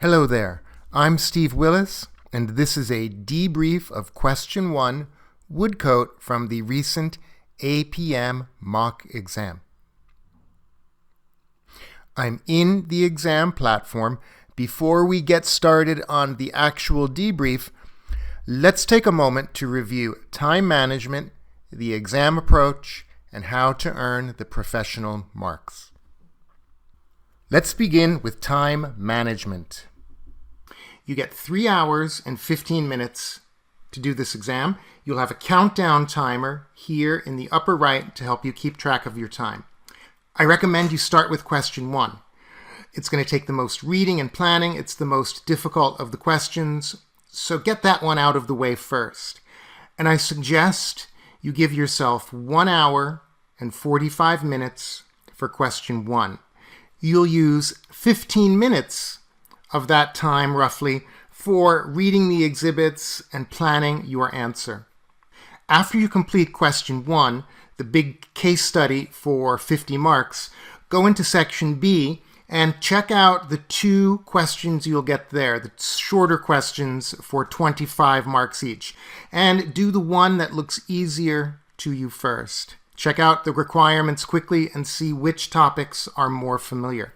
Hello there, I'm Steve Willis, and this is a debrief of Question 1, Woodcote, from the recent APM mock exam. I'm in the exam platform. Before we get started on the actual debrief, let's take a moment to review time management, the exam approach, and how to earn the professional marks. Let's begin with time management. You get 3 hours and 15 minutes to do this exam. You'll have a countdown timer here in the upper right to help you keep track of your time. I recommend you start with question 1. It's going to take the most reading and planning. It's the most difficult of the questions, so get that one out of the way first. And I suggest you give yourself 1 hour and 45 minutes for question 1. You'll use 15 minutes of that time roughly for reading the exhibits and planning your answer. After you complete question 1, the big case study for 50 marks, go into section B and check out the 2 questions you'll get there, the shorter questions for 25 marks each, and do the one that looks easier to you first. Check out the requirements quickly and see which topics are more familiar.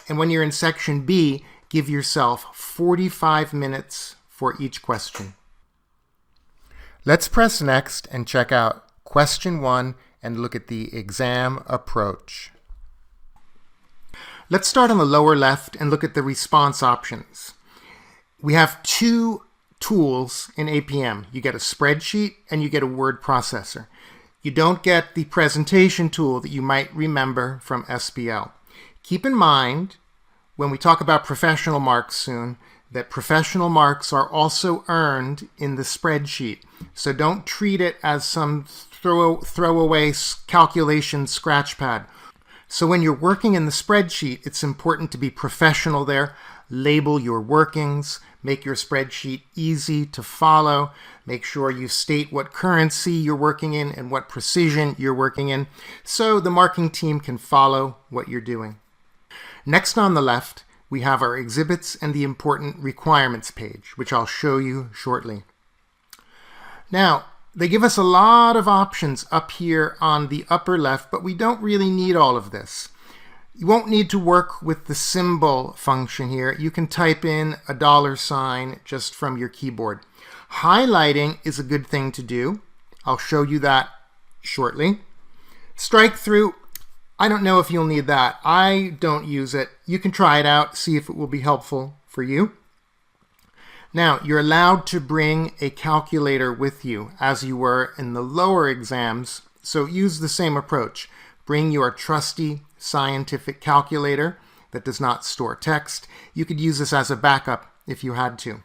And when you're in section B, give yourself 45 minutes for each question. Let's press next and check out question 1 and look at the exam approach. Let's start on the lower left and look at the response options. We have 2 tools in APM. You get a spreadsheet and you get a word processor. You don't get the presentation tool that you might remember from SPL. Keep in mind, when we talk about professional marks soon, that professional marks are also earned in the spreadsheet. So don't treat it as some throwaway calculation scratch pad. So when you're working in the spreadsheet, it's important to be professional there. Label your workings, make your spreadsheet easy to follow. Make sure you state what currency you're working in and what precision you're working in, so the marking team can follow what you're doing. Next on the left, we have our exhibits and the important requirements page, which I'll show you shortly. Now, they give us a lot of options up here on the upper left, but we don't really need all of this. You won't need to work with the symbol function here. You can type in a $sign just from your keyboard. Highlighting is a good thing to do. I'll show you that shortly. Strike through. I don't know if you'll need that. I don't use it. You can try it out, see if it will be helpful for you. Now, you're allowed to bring a calculator with you as you were in the lower exams, so use the same approach. Bring your trusty scientific calculator that does not store text. You could use this as a backup if you had to.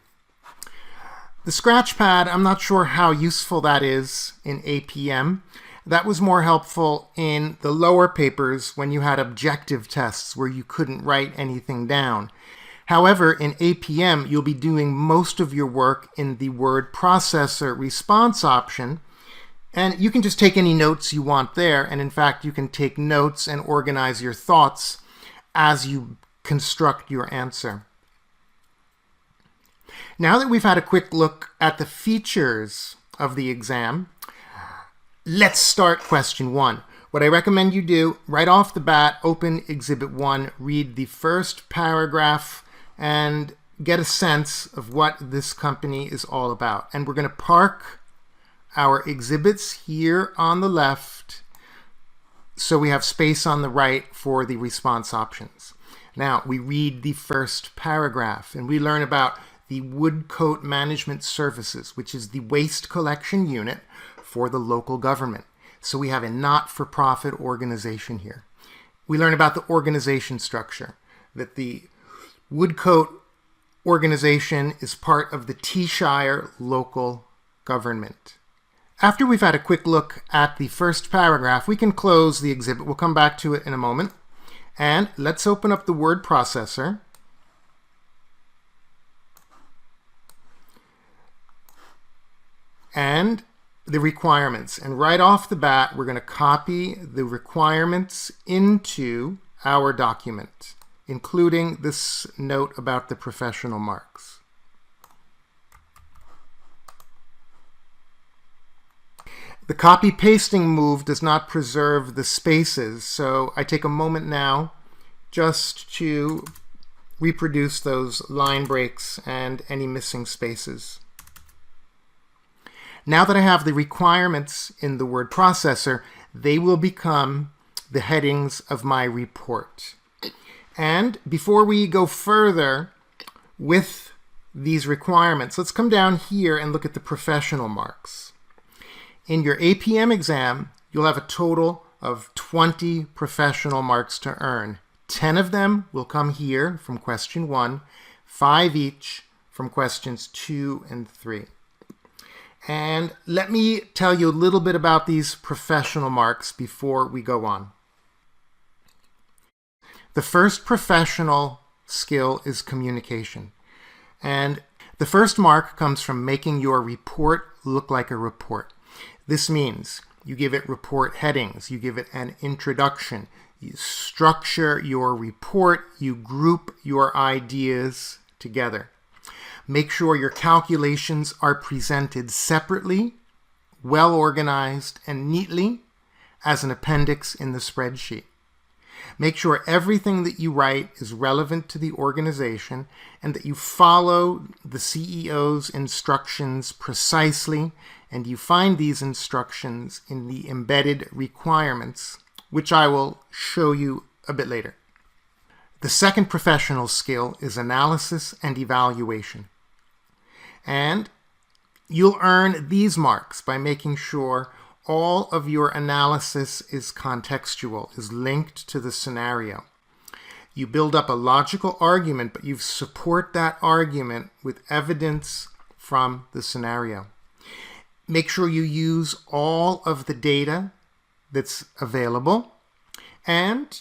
The scratch pad, I'm not sure how useful that is in APM. That was more helpful in the lower papers when you had objective tests where you couldn't write anything down. However, in APM, you'll be doing most of your work in the word processor response option, and you can just take any notes you want there, and in fact, you can take notes and organize your thoughts as you construct your answer. Now that we've had a quick look at the features of the exam, let's start question 1. What I recommend you do, right off the bat, open Exhibit 1, read the first paragraph, and get a sense of what this company is all about. And we're going to park our exhibits here on the left so we have space on the right for the response options. Now, we read the first paragraph and we learn about the Woodcote Management Services, which is the waste collection unit for the local government. So we have a not-for-profit organization here. We learn about the organization structure, that the Woodcote organization is part of the T-Shire local government. After we've had a quick look at the first paragraph, we can close the exhibit. We'll come back to it in a moment. And let's open up the word processor. And the requirements. And right off the bat, we're going to copy the requirements into our document. including this note about the professional marks. The copy pasting move does not preserve the spaces, so I take a moment now just to reproduce those line breaks and any missing spaces. Now that I have the requirements in the word processor, they will become the headings of my report. And before we go further with these requirements, let's come down here and look at the professional marks. In your APM exam, you'll have a total of 20 professional marks to earn. 10 of them will come here from question 1, 5 each from questions 2 and 3. And let me tell you a little bit about these professional marks before we go on. The first professional skill is communication. And the first mark comes from making your report look like a report. This means you give it report headings, you give it an introduction, you structure your report, you group your ideas together. Make sure your calculations are presented separately, well organized, and neatly as an appendix in the spreadsheet. Make sure everything that you write is relevant to the organization and that you follow the CEO's instructions precisely, and you find these instructions in the embedded requirements, which I will show you a bit later. The second professional skill is analysis and evaluation. And you'll earn these marks by making sure all of your analysis is contextual, is linked to the scenario. You build up a logical argument, but you support that argument with evidence from the scenario. Make sure you use all of the data that's available, and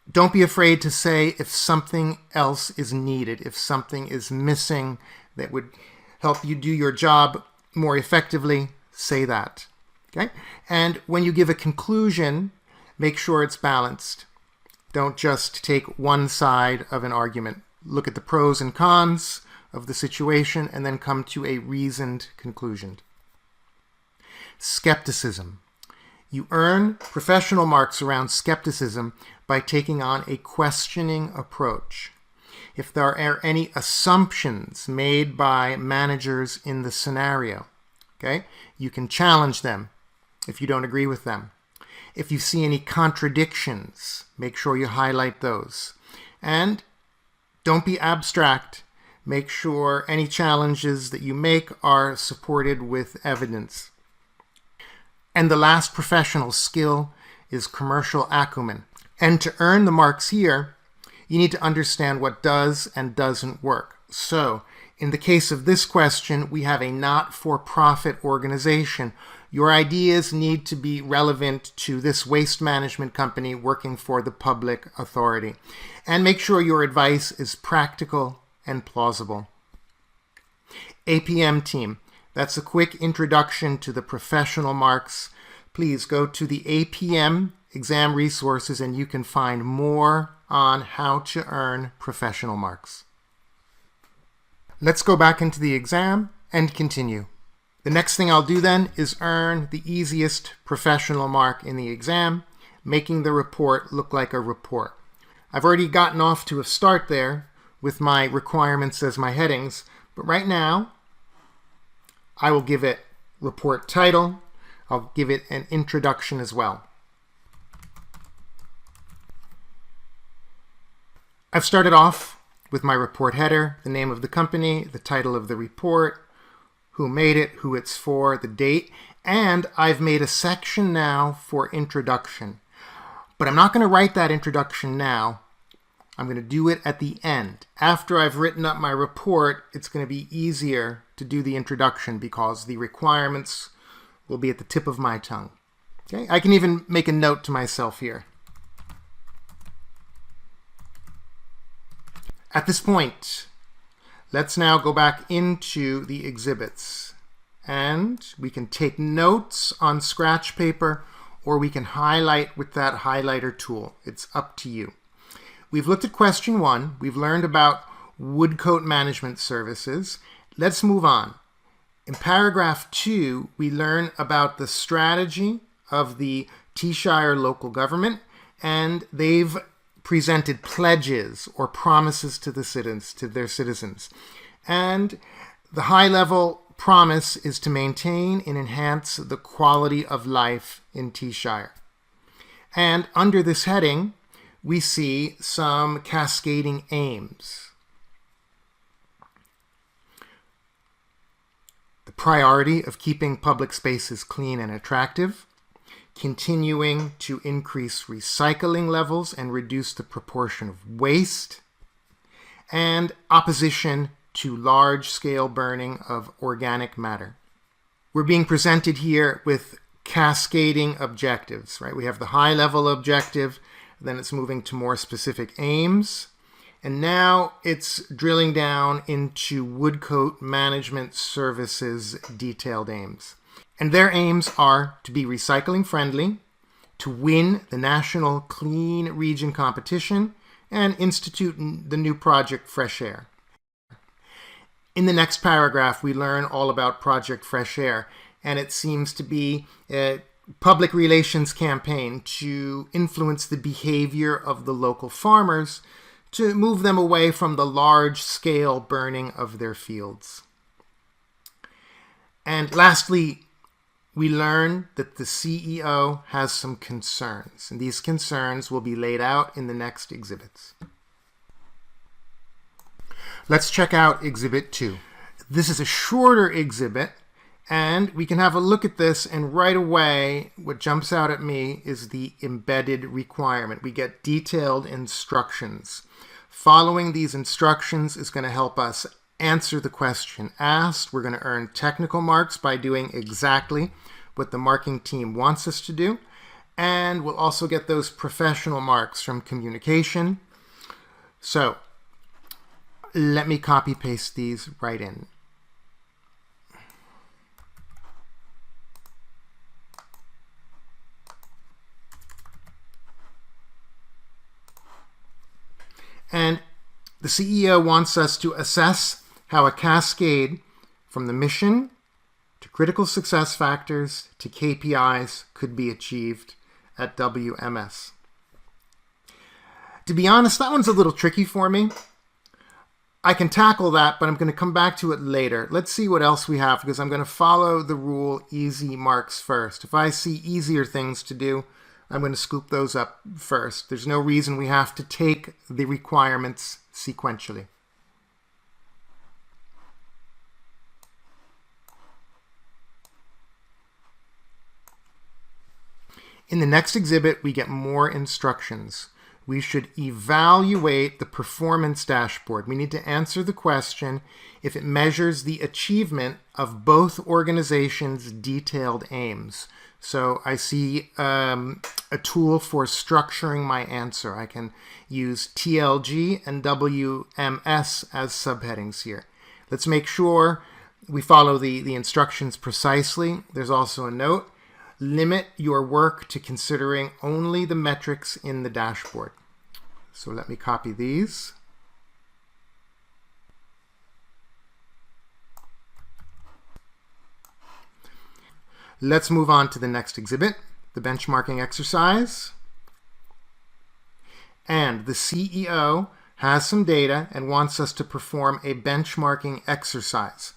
don't be afraid to say if something else is needed, if something is missing that would help you do your job more effectively, say that. Okay? And when you give a conclusion, make sure it's balanced. Don't just take one side of an argument. Look at the pros and cons of the situation and then come to a reasoned conclusion. Skepticism. You earn professional marks around skepticism by taking on a questioning approach. If there are any assumptions made by managers in the scenario, okay, you can challenge them if you don't agree with them. If you see any contradictions, make sure you highlight those. And don't be abstract. Make sure any challenges that you make are supported with evidence. And the last professional skill is commercial acumen. And to earn the marks here, you need to understand what does and doesn't work. So, in the case of this question, we have a not-for-profit organization. Your ideas need to be relevant to this waste management company working for the public authority. And make sure your advice is practical and plausible. APM team, that's a quick introduction to the professional marks. Please go to the APM exam resources and you can find more on how to earn professional marks. Let's go back into the exam and continue. The next thing I'll do then is earn the easiest professional mark in the exam, making the report look like a report. I've already gotten off to a start there with my requirements as my headings, but right now I will give it report title. I'll give it an introduction as well. I've started off with my report header, the name of the company, the title of the report, who made it, who it's for, the date, and I've made a section now for introduction. But I'm not going to write that introduction now. I'm going to do it at the end. After I've written up my report, it's going to be easier to do the introduction because the requirements will be at the tip of my tongue. Okay? I can even make a note to myself here. At this point, let's now go back into the exhibits, and we can take notes on scratch paper or we can highlight with that highlighter tool. It's up to you. we've looked at question 1. We've learned about woodcote management services. Let's move on. In paragraph 2, we learn about the strategy of the T-Shire local government, and they've presented pledges or promises to their citizens. And the high-level promise is to maintain and enhance the quality of life in T-Shire. And under this heading, we see some cascading aims. The priority of keeping public spaces clean and attractive, continuing to increase recycling levels and reduce the proportion of waste, and opposition to large-scale burning of organic matter. We're being presented here with cascading objectives, right? We have the high-level objective, then it's moving to more specific aims, and now it's drilling down into woodcote management services detailed aims. And their aims are to be recycling friendly, to win the National Clean Region competition, and institute the new project Fresh Air. In the next paragraph, we learn all about Project Fresh Air, and it seems to be a public relations campaign to influence the behavior of the local farmers to move them away from the large-scale burning of their fields. And lastly, we learn that the CEO has some concerns, and these concerns will be laid out in the next exhibits. Let's check out Exhibit 2. This is a shorter exhibit, and we can have a look at this, and right away, what jumps out at me is the embedded requirement. We get detailed instructions. Following these instructions is going to help us answer the question asked. We're going to earn technical marks by doing exactly what the marking team wants us to do, and we'll also get those professional marks from communication. So let me copy paste these right in. And the CEO wants us to assess how a cascade from the mission to critical success factors to KPIs could be achieved at WMS. To be honest, that one's a little tricky for me. I can tackle that, but I'm going to come back to it later. Let's see what else we have, because I'm going to follow the rule easy marks first. If I see easier things to do, I'm going to scoop those up first. There's no reason we have to take the requirements sequentially. In the next exhibit, we get more instructions. We should evaluate the performance dashboard. We need to answer the question if it measures the achievement of both organizations' detailed aims. So I see a tool for structuring my answer. I can use TLG and WMS as subheadings here. Let's make sure we follow the instructions precisely. There's also a note. Limit your work to considering only the metrics in the dashboard. So let me copy these. Let's move on to the next exhibit, the benchmarking exercise. And the CEO has some data and wants us to perform a benchmarking exercise.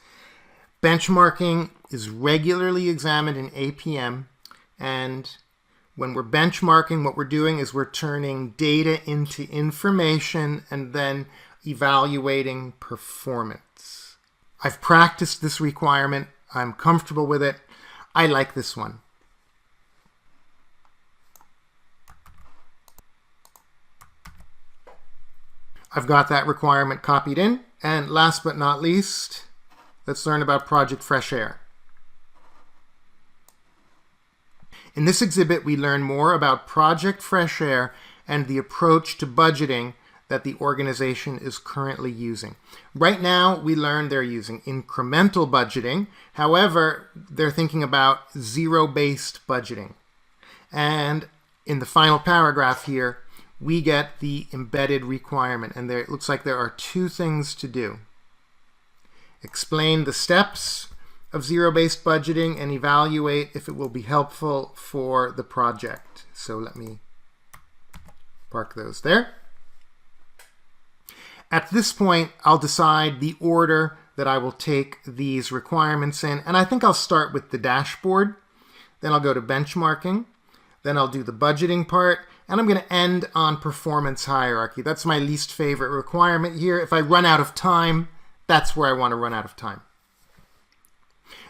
Benchmarking is regularly examined in APM, and when we're benchmarking, what we're doing is we're turning data into information and then evaluating performance. I've practiced this requirement. I'm comfortable with it. I like this one. I've got that requirement copied in. And last but not least, let's learn about Project Fresh Air. In this exhibit, we learn more about Project Fresh Air and the approach to budgeting that the organization is currently using. Right now, we learn they're using incremental budgeting. However, they're thinking about zero-based budgeting. And in the final paragraph here, we get the embedded requirement. And there, it looks like there are two things to do. Explain the steps of zero-based budgeting and evaluate if it will be helpful for the project. So let me park those there. At this point, I'll decide the order that I will take these requirements in. And I think I'll start with the dashboard. Then I'll go to benchmarking. Then I'll do the budgeting part. And I'm going to end on performance hierarchy. That's my least favorite requirement here. If I run out of time, that's where I want to run out of time.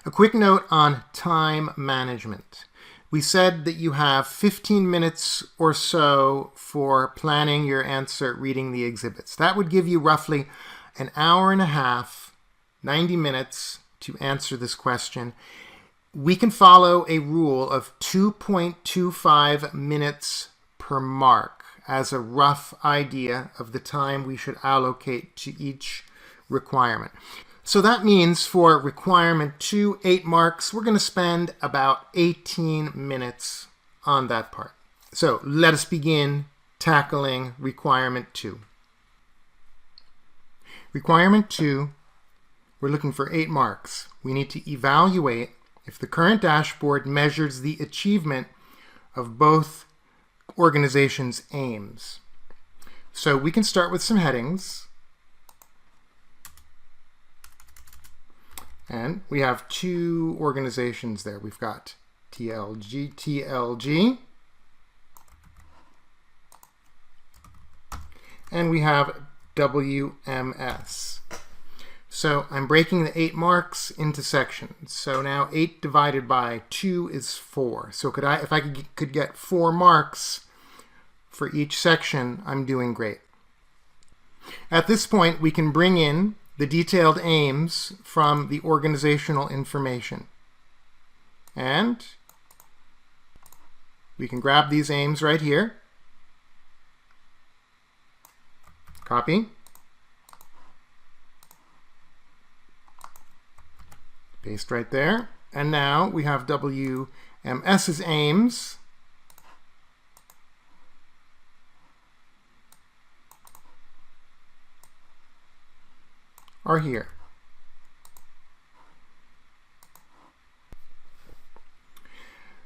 A quick note on time management. We said that you have 15 minutes or so for planning your answer, reading the exhibits. That would give you roughly an hour and a half, 90 minutes to answer this question. We can follow a rule of 2.25 minutes per mark as a rough idea of the time we should allocate to each requirement. So that means for requirement 2, 8 marks, we're going to spend about 18 minutes on that part. So let us begin tackling requirement 2. Requirement 2, we're looking for 8 marks. We need to evaluate if the current dashboard measures the achievement of both organizations' aims. So we can start with some headings. And we have 2 organizations there. We've got TLG, and we have WMS. So I'm breaking the 8 marks into sections. So now 8 divided by 2 is 4. So if I could get 4 marks for each section, I'm doing great. At this point, we can bring in the detailed aims from the organizational information. And we can grab these aims right here. Copy. Paste right there. And now we have WMS's aims. Are here.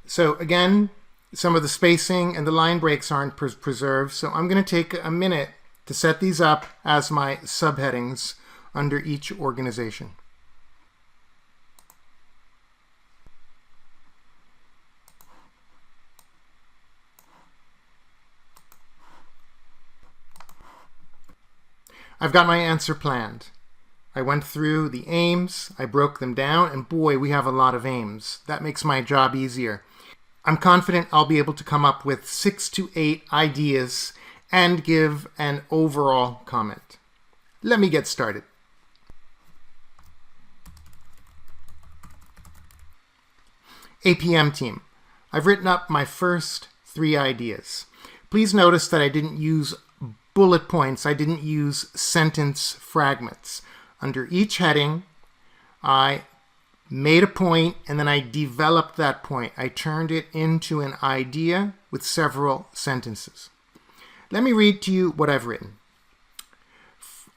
So again, some of the spacing and the line breaks aren't preserved, so I'm going to take a minute to set these up as my subheadings under each organization. I've got my answer planned. I went through the aims, I broke them down, and boy, we have a lot of aims. That makes my job easier. I'm confident I'll be able to come up with 6 to 8 ideas and give an overall comment. Let me get started. APM team. I've written up my first 3 ideas. Please notice that I didn't use bullet points. I didn't use sentence fragments. Under each heading, I made a point and then I developed that point. I turned it into an idea with several sentences. Let me read to you what I've written.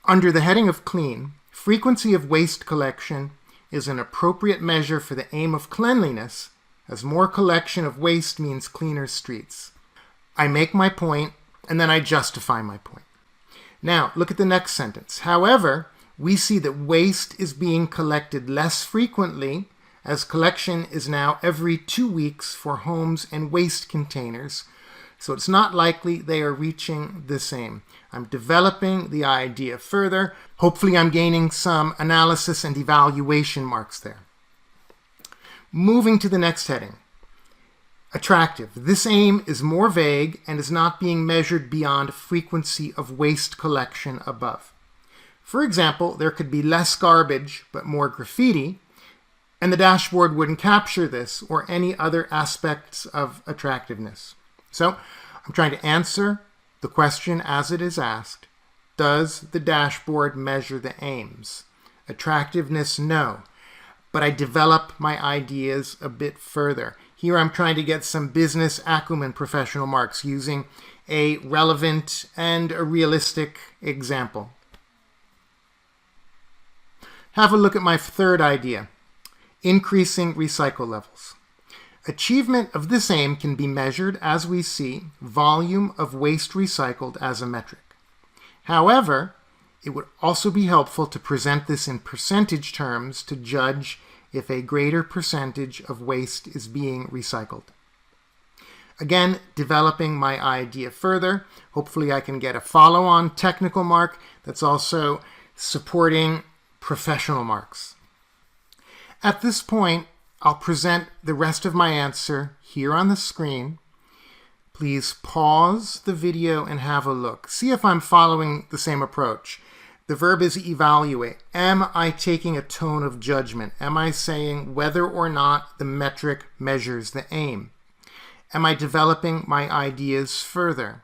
Under the heading of clean, frequency of waste collection is an appropriate measure for the aim of cleanliness, as more collection of waste means cleaner streets. I make my point and then I justify my point. Now, look at the next sentence. However, we see that waste is being collected less frequently, as collection is now every 2 weeks for homes and waste containers, so it's not likely they are reaching the same. I'm developing the idea further. Hopefully I'm gaining some analysis and evaluation marks there. Moving to the next heading. Attractive. This aim is more vague and is not being measured beyond frequency of waste collection above. For example, there could be less garbage but more graffiti, and the dashboard wouldn't capture this or any other aspects of attractiveness. So I'm trying to answer the question as it is asked. Does the dashboard measure the aims? Attractiveness, no. But I develop my ideas a bit further. Here I'm trying to get some business acumen professional marks using a relevant and a realistic example. Have a look at my third idea, increasing recycle levels. Achievement of this aim can be measured as we see volume of waste recycled as a metric. However, it would also be helpful to present this in percentage terms to judge if a greater percentage of waste is being recycled. Again, developing my idea further. Hopefully I can get a follow-on technical mark that's also supporting professional marks. At this point, I'll present the rest of my answer here on the screen. Please pause the video and have a look. See if I'm following the same approach. The verb is evaluate. Am I taking a tone of judgment? Am I saying whether or not the metric measures the aim? Am I developing my ideas further?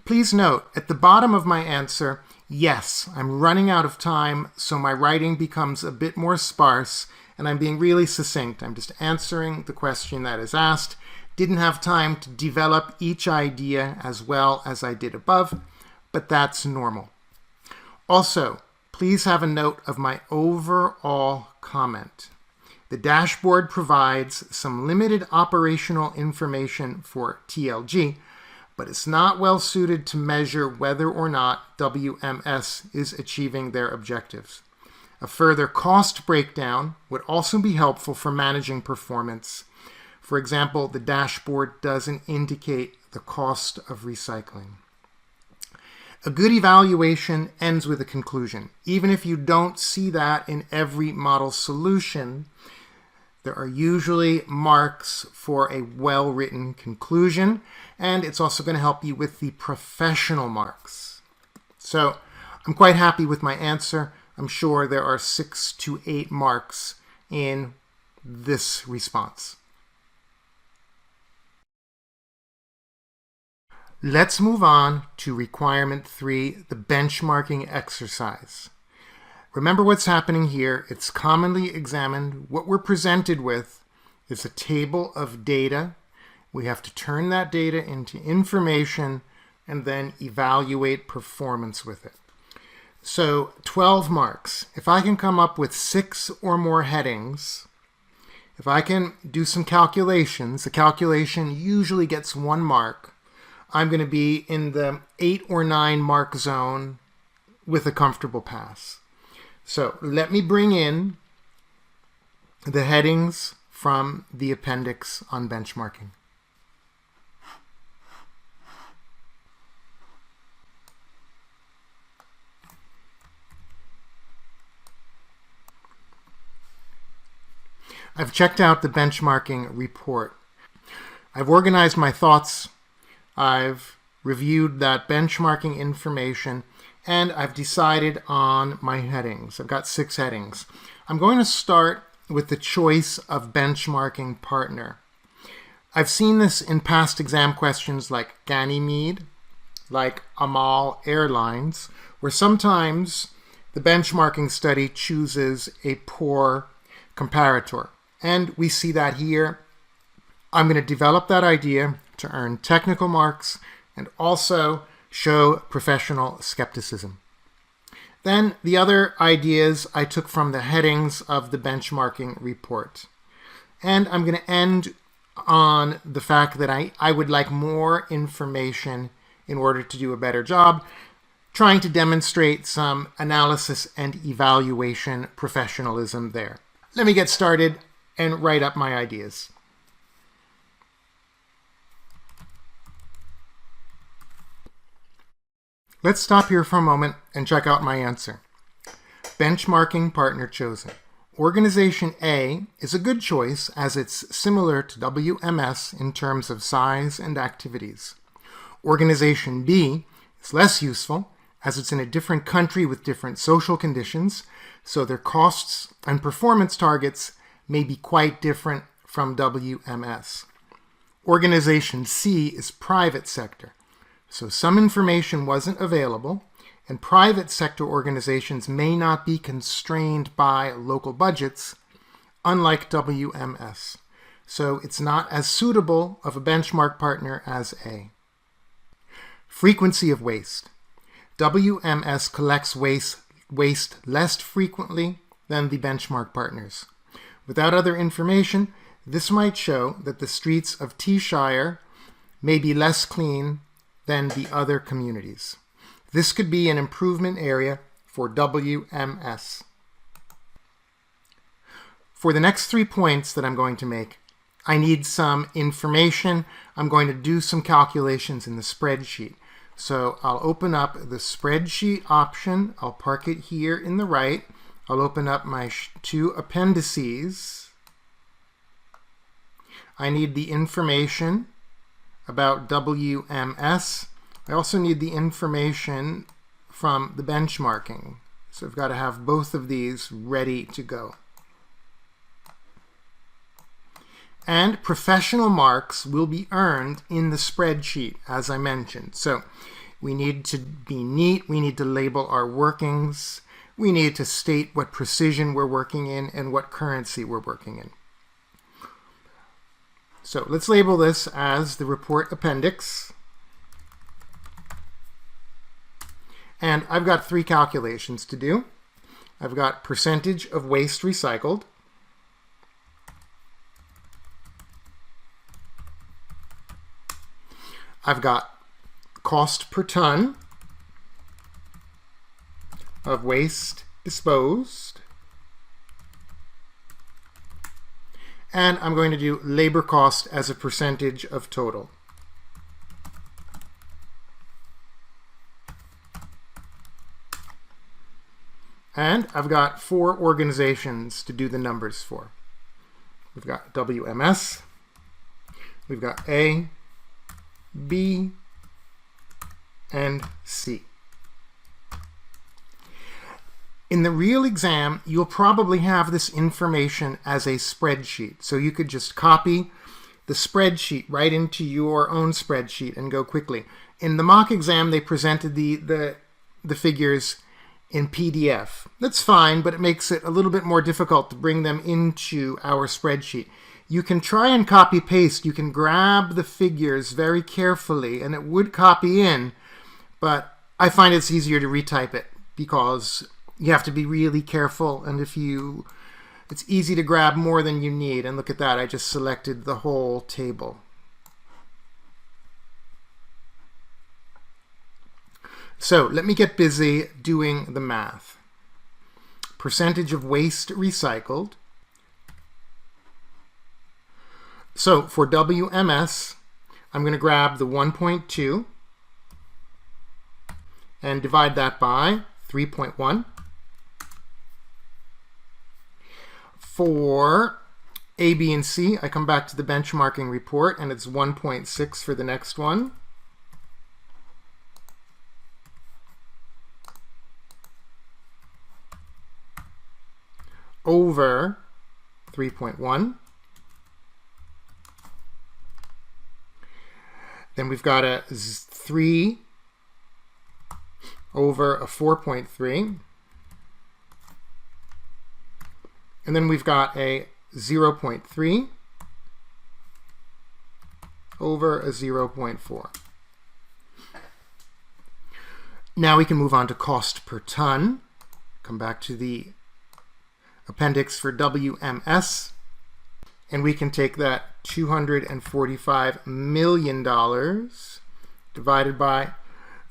Please note, at the bottom of my answer, yes, I'm running out of time, so my writing becomes a bit more sparse, and I'm being really succinct. I'm just answering the question that is asked. Didn't have time to develop each idea as well as I did above, but that's normal. Also, please have a note of my overall comment. The dashboard provides some limited operational information for TLG, but it's not well suited to measure whether or not WMS is achieving their objectives. A further cost breakdown would also be helpful for managing performance. For example, the dashboard doesn't indicate the cost of recycling. A good evaluation ends with a conclusion. Even if you don't see that in every model solution, there are usually marks for a well-written conclusion, and it's also going to help you with the professional marks. So I'm quite happy with my answer. I'm sure there are 6 to 8 marks in this response. Let's move on to requirement 3, the benchmarking exercise. Remember what's happening here. It's commonly examined. What we're presented with is a table of data. We have to turn that data into information and then evaluate performance with it. So 12 marks. If I can come up with 6 or more headings, if I can do some calculations, the calculation usually gets 1 mark. I'm going to be in the 8 or 9 mark zone with a comfortable pass. So let me bring in the headings from the appendix on benchmarking. I've checked out the benchmarking report. I've organized my thoughts. I've reviewed that benchmarking information, and I've decided on my headings. I've got 6 headings. I'm going to start with the choice of benchmarking partner. I've seen this in past exam questions like Ganymede, like Amal Airlines, where sometimes the benchmarking study chooses a poor comparator. And we see that here. I'm going to develop that idea to earn technical marks and also show professional skepticism. Then the other ideas I took from the headings of the benchmarking report. And I'm going to end on the fact that I would like more information in order to do a better job, trying to demonstrate some analysis and evaluation professionalism there. Let me get started and write up my ideas. Let's stop here for a moment and check out my answer. Benchmarking partner chosen. Organization A is a good choice as it's similar to WMS in terms of size and activities. Organization B is less useful as it's in a different country with different social conditions, so their costs and performance targets may be quite different from WMS. Organization C is private sector, so some information wasn't available, and private sector organizations may not be constrained by local budgets, unlike WMS. So it's not as suitable of a benchmark partner as A. Frequency of waste. WMS collects waste less frequently than the benchmark partners. Without other information, this might show that the streets of T-Shire may be less clean than the other communities. This could be an improvement area for WMS. For the next 3 points that I'm going to make, I need some information. I'm going to do some calculations in the spreadsheet. So I'll open up the spreadsheet option. I'll park it here in the right. I'll open up my 2 appendices. I need the information about WMS. I also need the information from the benchmarking. So I've got to have both of these ready to go. And professional marks will be earned in the spreadsheet, as I mentioned. So we need to be neat. We need to label our workings. We need to state what precision we're working in and what currency we're working in. So let's label this as the report appendix. And I've got 3 calculations to do. I've got percentage of waste recycled. I've got cost per ton of waste disposed. And I'm going to do labor cost as a percentage of total. And I've got 4 organizations to do the numbers for. We've got WMS, we've got A, B, and C. In the real exam, you'll probably have this information as a spreadsheet. So you could just copy the spreadsheet right into your own spreadsheet and go quickly. In the mock exam, they presented the figures in PDF. That's fine, but it makes it a little bit more difficult to bring them into our spreadsheet. You can try and copy paste. You can grab the figures very carefully and it would copy in, but I find it's easier to retype it because you have to be really careful, and it's easy to grab more than you need. And look at that, I just selected the whole table. So let me get busy doing the math. Percentage of waste recycled. So for WMS, I'm going to grab the 1.2 and divide that by 3.1. For A, B, and C, I come back to the benchmarking report, and it's 1.6 for the next one. Over 3.1. Then we've got a 3 over a 4.3. And then we've got a 0.3 over a 0.4. Now we can move on to cost per ton. Come back to the appendix for WMS. And we can take that $245 million divided by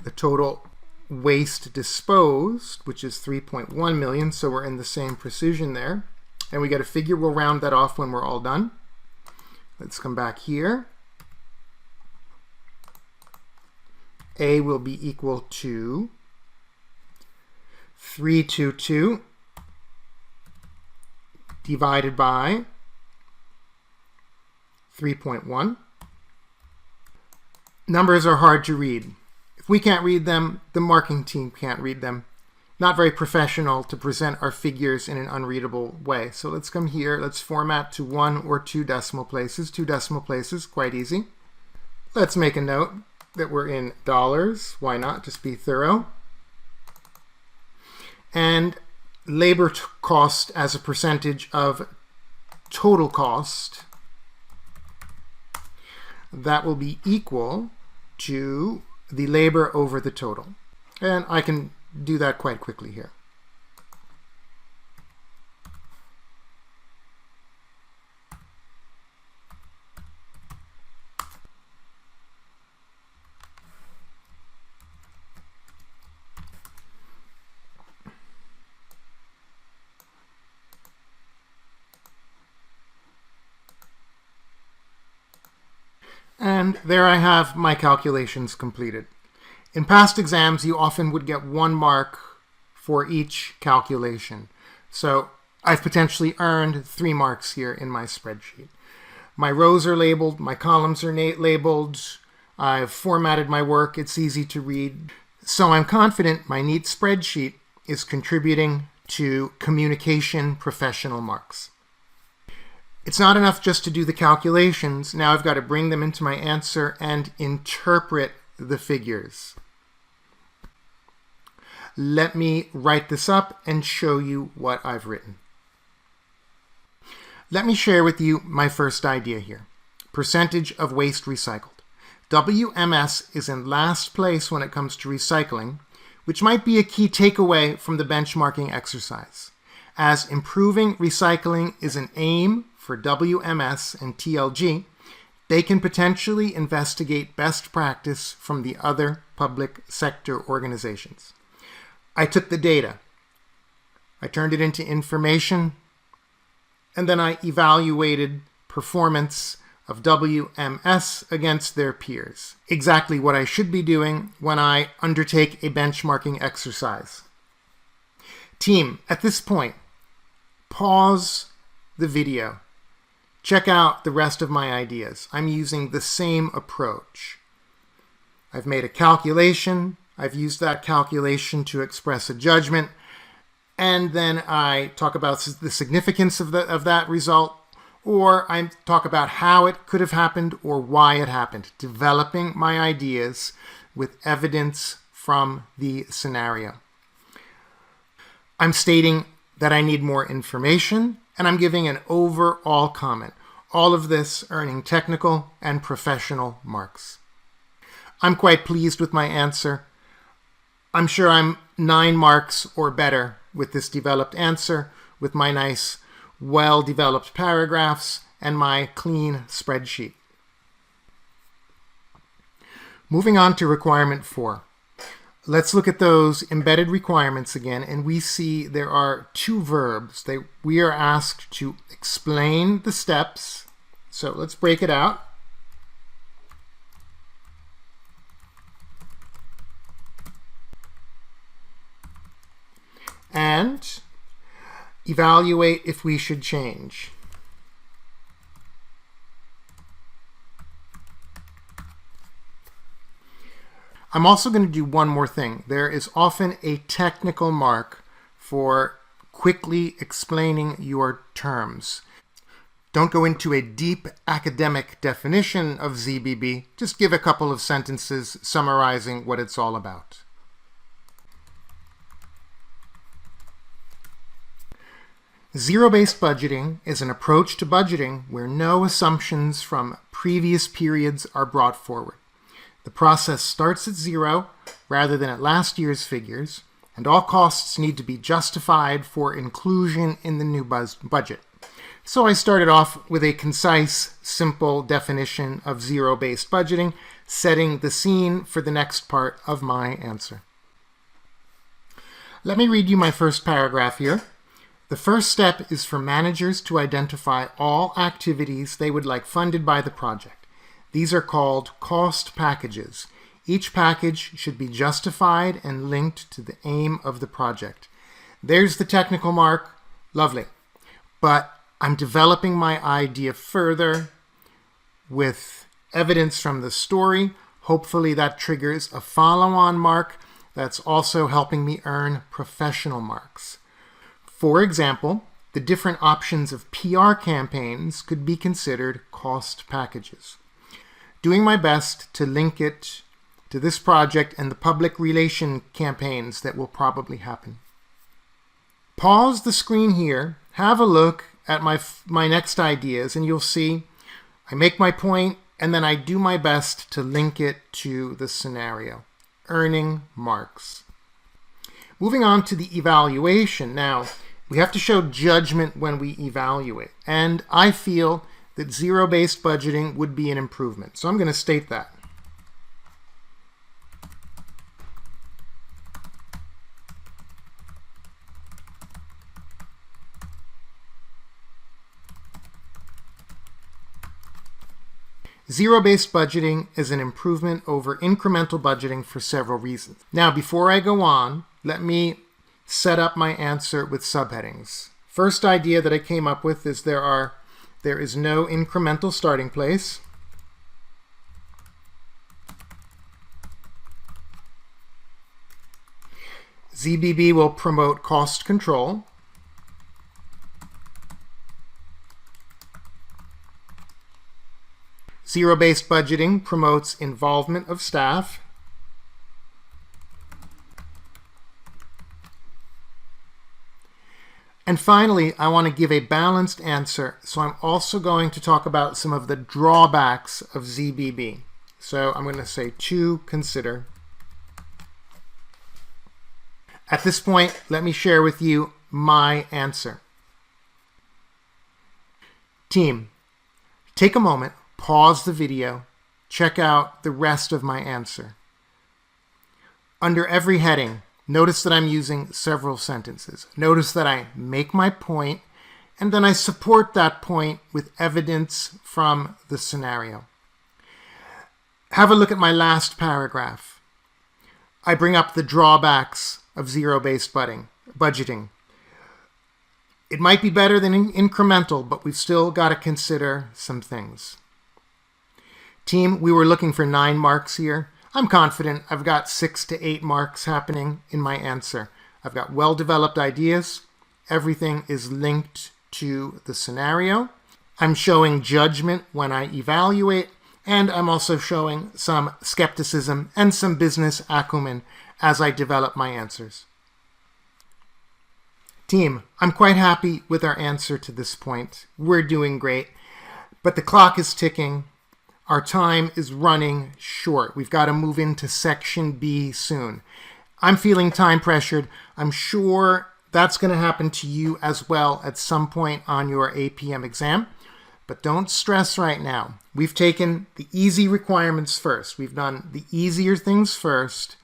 the total waste disposed, which is 3.1 million, so we're in the same precision there. And we get a figure. We'll round that off when we're all done. Let's come back here. A will be equal to 322 divided by 3.1. Numbers are hard to read. If we can't read them, the marking team can't read them. Not very professional to present our figures in an unreadable way. So let's come here. Let's format to 1 or 2 decimal places. 2 decimal places, quite easy. Let's make a note that we're in dollars. Why not? Just be thorough. And labor cost as a percentage of total cost. That will be equal to the labor over the total. And I can do that quite quickly here. And there I have my calculations completed. In past exams, you often would get 1 mark for each calculation. So I've potentially earned 3 marks here in my spreadsheet. My rows are labeled, my columns are labeled, I've formatted my work, it's easy to read. So I'm confident my neat spreadsheet is contributing to communication professional marks. It's not enough just to do the calculations. Now I've got to bring them into my answer and interpret the figures. Let me write this up and show you what I've written. Let me share with you my first idea here. Percentage of waste recycled. WMS is in last place when it comes to recycling, which might be a key takeaway from the benchmarking exercise, as improving recycling is an aim for WMS and TLG. They can potentially investigate best practice from the other public sector organizations. I took the data, I turned it into information, and then I evaluated performance of WMS against their peers. Exactly what I should be doing when I undertake a benchmarking exercise. Team, at this point, pause the video. Check out the rest of my ideas. I'm using the same approach. I've made a calculation. I've used that calculation to express a judgment. And then I talk about the significance of that result, or I talk about how it could have happened or why it happened, developing my ideas with evidence from the scenario. I'm stating that I need more information, and I'm giving an overall comment. All of this earning technical and professional marks. I'm quite pleased with my answer. I'm sure I'm 9 marks or better with this developed answer, with my nice, well-developed paragraphs and my clean spreadsheet. Moving on to requirement 4. Let's look at those embedded requirements again, and we see there are 2 verbs. We are asked to explain the steps. So let's break it out. And evaluate if we should change. I'm also going to do one more thing. There is often a technical mark for quickly explaining your terms. Don't go into a deep academic definition of ZBB. Just give a couple of sentences summarizing what it's all about. Zero-based budgeting is an approach to budgeting where no assumptions from previous periods are brought forward. The process starts at 0 rather than at last year's figures, and all costs need to be justified for inclusion in the new budget. So I started off with a concise, simple definition of zero-based budgeting, setting the scene for the next part of my answer. Let me read you my first paragraph here. The first step is for managers to identify all activities they would like funded by the project. These are called cost packages. Each package should be justified and linked to the aim of the project. There's the technical mark. Lovely. But I'm developing my idea further with evidence from the story. Hopefully that triggers a follow-on mark that's also helping me earn professional marks. For example, the different options of PR campaigns could be considered cost packages. Doing my best to link it to this project and the public relation campaigns that will probably happen. Pause the screen here, have a look at my next ideas, and you'll see I make my point, and then I do my best to link it to the scenario, earning marks. Moving on to the evaluation. Now, we have to show judgment when we evaluate, and I feel that zero-based budgeting would be an improvement. So I'm going to state that. Zero-based budgeting is an improvement over incremental budgeting for several reasons. Now, before I go on, let me set up my answer with subheadings. First idea that I came up with is there is no incremental starting place. ZBB will promote cost control. Zero-based budgeting promotes involvement of staff. And finally, I want to give a balanced answer, so I'm also going to talk about some of the drawbacks of ZBB. So I'm going to say to consider. At this point, let me share with you my answer. Team, take a moment, pause the video, check out the rest of my answer. Under every heading, notice that I'm using several sentences. Notice that I make my point, and then I support that point with evidence from the scenario. Have a look at my last paragraph. I bring up the drawbacks of zero-based budgeting. It might be better than incremental, but we've still got to consider some things. Team, we were looking for 9 marks here. I'm confident I've got 6 to 8 marks happening in my answer. I've got well-developed ideas. Everything is linked to the scenario. I'm showing judgment when I evaluate, and I'm also showing some skepticism and some business acumen as I develop my answers. Team, I'm quite happy with our answer to this point. We're doing great, but the clock is ticking. Our time is running short. We've got to move into section B soon. I'm feeling time pressured. I'm sure that's going to happen to you as well at some point on your APM exam. But don't stress right now. We've taken the easy requirements first. We've done the easier things first.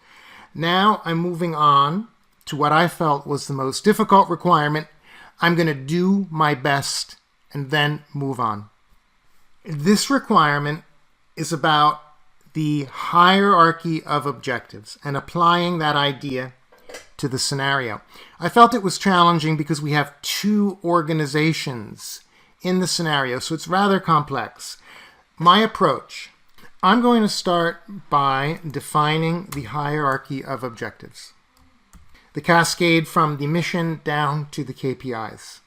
Now I'm moving on to what I felt was the most difficult requirement. I'm going to do my best and then move on. This requirement is about the hierarchy of objectives and applying that idea to the scenario. I felt it was challenging because we have 2 organizations in the scenario, so it's rather complex. My approach, I'm going to start by defining the hierarchy of objectives, the cascade from the mission down to the KPIs.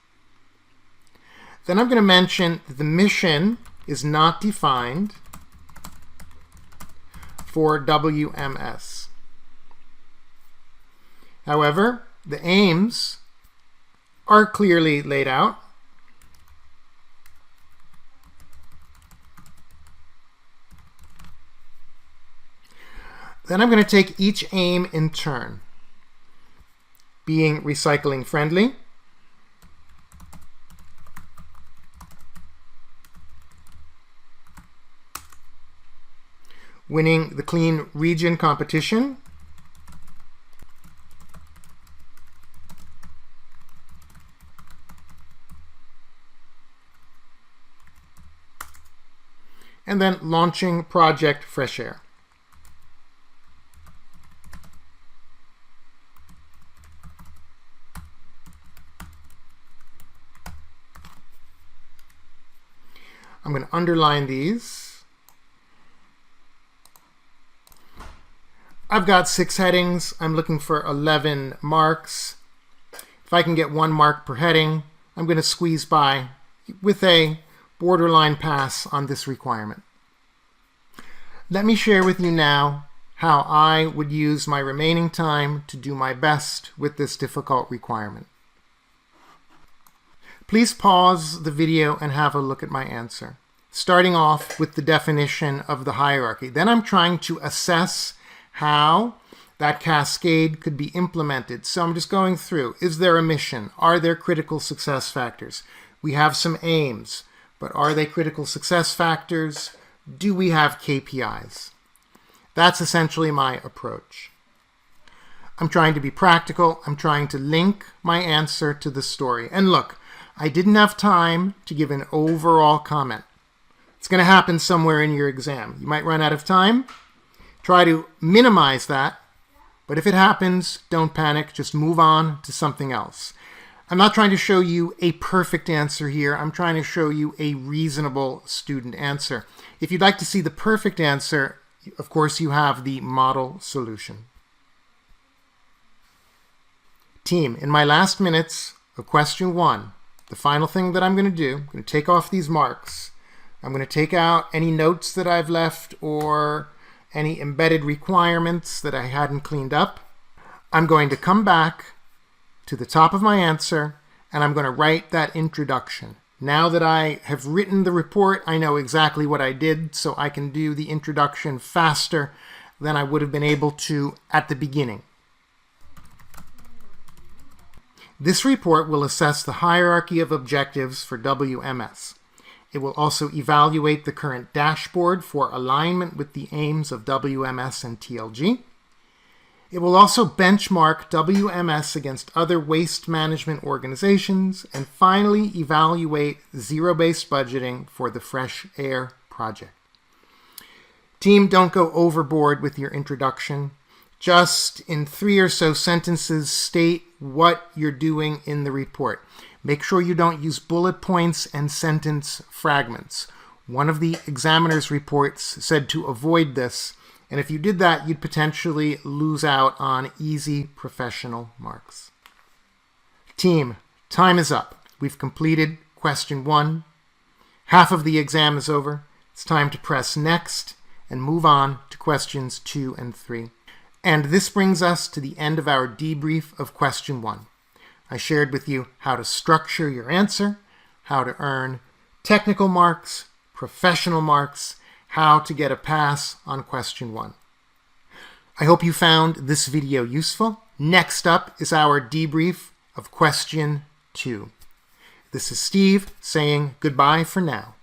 Then I'm going to mention that the mission is not defined for WMS. However, the aims are clearly laid out. Then I'm going to take each aim in turn. Being recycling friendly, winning the clean region competition, and then launching Project Fresh Air. I'm going to underline these. I've got 6 headings. I'm looking for 11 marks. If I can get 1 mark per heading, I'm going to squeeze by with a borderline pass on this requirement. Let me share with you now how I would use my remaining time to do my best with this difficult requirement. Please pause the video and have a look at my answer. starting off with the definition of the hierarchy. Then I'm trying to assess how that cascade could be implemented. So I'm just going through. Is there a mission? Are there critical success factors? We have some aims, but are they critical success factors? Do we have KPIs? That's essentially my approach. I'm trying to be practical. I'm trying to link my answer to the story. And look, I didn't have time to give an overall comment. It's going to happen somewhere in your exam. You might run out of time. Try to minimize that. But if it happens, don't panic. Just move on to something else. I'm not trying to show you a perfect answer here. I'm trying to show you a reasonable student answer. If you'd like to see the perfect answer, of course, you have the model solution. Team, in my last minutes of question 1, the final thing that I'm going to do, I'm going to take off these marks. I'm going to take out any notes that I've left or any embedded requirements that I hadn't cleaned up. I'm going to come back to the top of my answer and I'm going to write that introduction. Now that I have written the report, I know exactly what I did, so I can do the introduction faster than I would have been able to at the beginning. This report will assess the hierarchy of objectives for WMS. It will also evaluate the current dashboard for alignment with the aims of WMS and TLG. It will also benchmark WMS against other waste management organizations and finally evaluate zero-based budgeting for the Fresh Air project. Team, don't go overboard with your introduction. Just in 3 or so sentences, state what you're doing in the report. Make sure you don't use bullet points and sentence fragments. One of the examiner's reports said to avoid this, and if you did that, you'd potentially lose out on easy professional marks. Team, time is up. We've completed question 1. Half of the exam is over. It's time to press next and move on to questions 2 and 3. And this brings us to the end of our debrief of question 1. I shared with you how to structure your answer, how to earn technical marks, professional marks, how to get a pass on question 1. I hope you found this video useful. Next up is our debrief of question 2. This is Steve saying goodbye for now.